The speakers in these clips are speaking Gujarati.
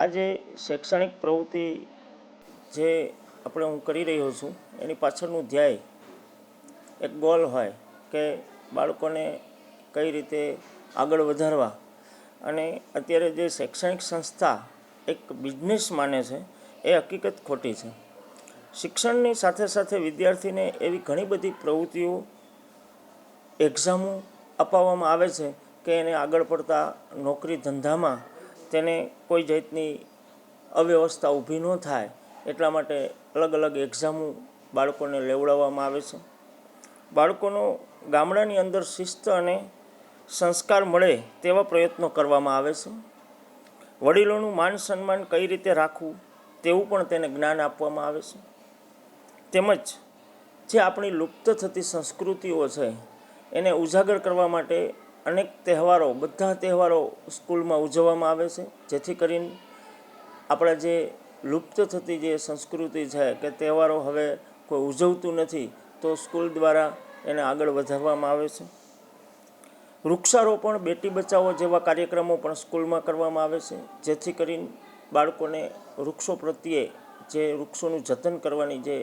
આજે શૈક્ષણિક પ્રવૃત્તિ જે હું કરી રહ્યો છું એની પાછળનું ધ્યેય એક ગોલ હોય કે બાળકોને કઈ રીતે આગળ વધારવા. અને અત્યારે જે શૈક્ષણિક સંસ્થા એક બિઝનેસ માને છે એ હકીકત ખોટી છે. શિક્ષણની સાથે સાથે વિદ્યાર્થીને એવી ઘણી બધી પ્રવૃત્તિઓ એક્ઝામો અપાવવામાં આવે છે કે એને આગળ પડતા નોકરી ધંધામાં તેને કોઈ જાતની અવ્યવસ્થા ઊભી ન થાય એટલા માટે અલગ અલગ એક્ઝામો બાળકોને લેવડાવવામાં આવે છે. બાળકોનો ગામડાની અંદર શિસ્ત અને સંસ્કાર મળે તેવા પ્રયત્નો કરવામાં આવે છે. વડીલોનું માન સન્માન કઈ રીતે રાખવું તેવું પણ તેને જ્ઞાન આપવામાં આવે છે. તેમજ જે આપણી લુપ્ત થતી સંસ્કૃતિઓ છે એને ઉજાગર કરવા માટે અનેક તહેવારો, બધા તહેવારો સ્કૂલમાં ઉજવવામાં આવે છે, જેથી કરીને આપણા જે લુપ્ત થતી જે સંસ્કૃતિ છે કે તહેવારો હવે કોઈ ઉજવતું નથી તો સ્કૂલ દ્વારા એને આગળ વધારવામાં આવે છે. વૃક્ષારોપણ, બેટી બચાવો જેવા કાર્યક્રમો પણ સ્કૂલમાં કરવામાં આવે છે, જેથી કરીને બાળકોને વૃક્ષો પ્રત્યે જે વૃક્ષોનું જતન કરવાની જે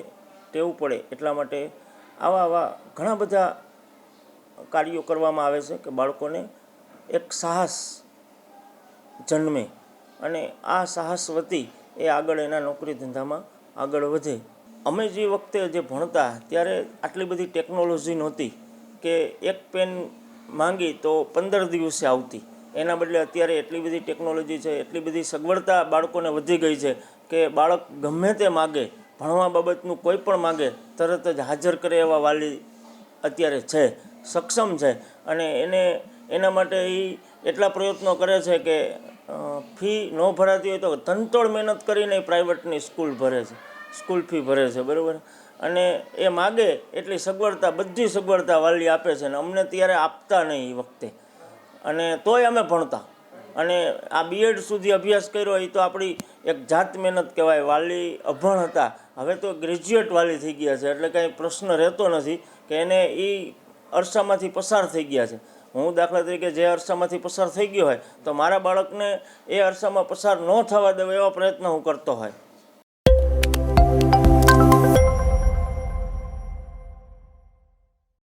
ટેવ પડે એટલા માટે આવા ઘણા બધા કાર્યો કરવામાં આવે છે કે બાળકોને એક સાહસ જન્મે અને આ સાહસ વતી એ આગળ એના નોકરી ધંધામાં આગળ વધે. અમે જે વખતે જે ભણતા ત્યારે આટલી બધી ટેકનોલોજી નહોતી કે એક પેન માંગી તો 15 દિવસે આવતી. એના બદલે અત્યારે એટલી બધી ટેકનોલોજી છે, એટલી બધી સગવડતા બાળકોને વધી ગઈ છે કે બાળક ગમે તે માગે, ભણવા બાબતનું કોઈ પણ માગે તરત જ હાજર કરે એવા વાલી અત્યારે છે, સક્ષમ છે. અને એના માટે એ એટલા પ્રયત્નો કરે છે કે ફી ન ભરાતી હોય તો તનતોડ મહેનત કરીને પ્રાઇવેટની સ્કૂલ ભરે છે, સ્કૂલ ફી ભરે છે, બરાબર. અને એ માગે એટલી સગવડતા, બધી સગવડતા વાલી આપે છે. અને અમને ત્યારે આપતા નહીં એ વખતે, અને તોય અમે ભણતા. અને આ બીએડ સુધી અભ્યાસ કર્યો એ તો આપણી એક જાત મહેનત કહેવાય. વાલી અભણ હતા, હવે તો ગ્રેજ્યુએટ વાલી થઈ ગયા છે, એટલે કાંઈ પ્રશ્ન રહેતો નથી કે એને એ અરસામાંથી પસાર થઈ ગયા છે. હું દાખલા તરીકે જે અરસામાંથી પસાર થઈ ગયો હોય તો મારા બાળકને એ અરસામાં પસાર ન થવા દેવો એવા પ્રયત્ન હું કરતો હોય.